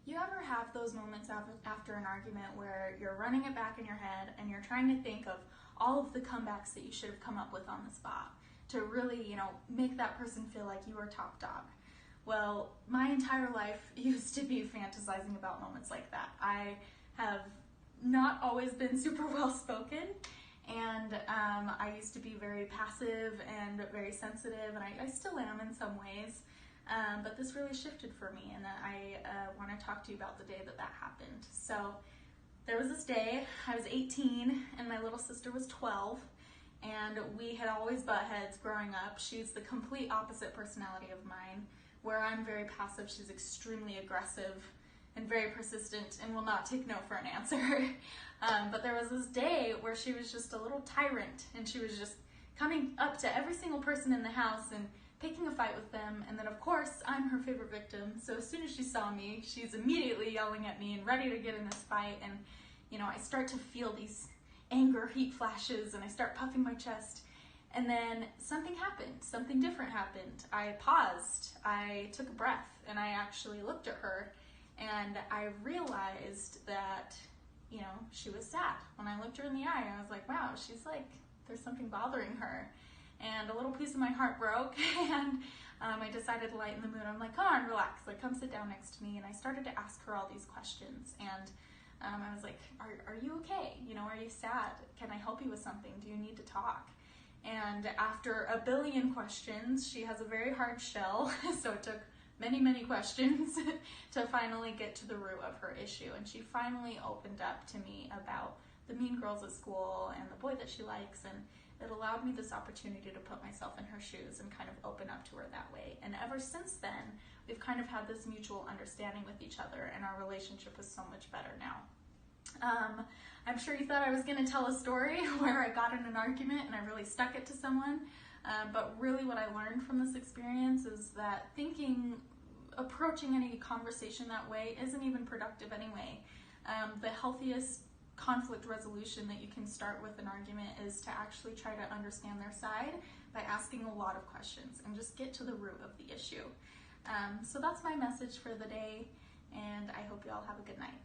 You ever have those moments after an argument where you're running it back in your head and you're trying to think of all of the comebacks that you should have come up with on the spot to really, make that person feel like you are top dog? Well, my entire life used to be fantasizing about moments like that. I have not always been super well spoken, and I used to be very passive and very sensitive, and I still am in some ways. But this really shifted for me, and I want to talk to you about the day that happened. So there was this day, I was 18 and my little sister was 12, and we had always butt heads growing up. She's the complete opposite personality of mine, where I'm very passive, she's extremely aggressive and very persistent and will not take no for an answer. But there was this day where she was just a little tyrant, and she was just coming up to every single person in the house and picking a fight with them. And then of course I'm her favorite victim, so as soon as she saw me, she's immediately yelling at me and ready to get in this fight. And I start to feel these anger heat flashes, and I start puffing my chest, and then something happened, something different happened. I paused, I took a breath, and I actually looked at her, and I realized that she was sad. When I looked her in the eye, I was like, wow, she's like, there's something bothering her. And a little piece of my heart broke, and I decided to lighten the mood. I'm like, come on, relax, like, come sit down next to me. And I started to ask her all these questions, and I was like, are you okay? Are you sad? Can I help you with something? Do you need to talk? And after a billion questions, she has a very hard shell, so it took many, many questions to finally get to the root of her issue. And she finally opened up to me about the mean girls at school and the boy that she likes, and it allowed me this opportunity to put myself in her shoes and kind of open up to her that way. And ever since then, we've kind of had this mutual understanding with each other, and our relationship is so much better now. I'm sure you thought I was going to tell a story where I got in an argument and I really stuck it to someone, but really what I learned from this experience is that approaching any conversation that way isn't even productive anyway. The healthiest conflict resolution that you can start with an argument is to actually try to understand their side by asking a lot of questions and just get to the root of the issue. So that's my message for the day, and I hope you all have a good night.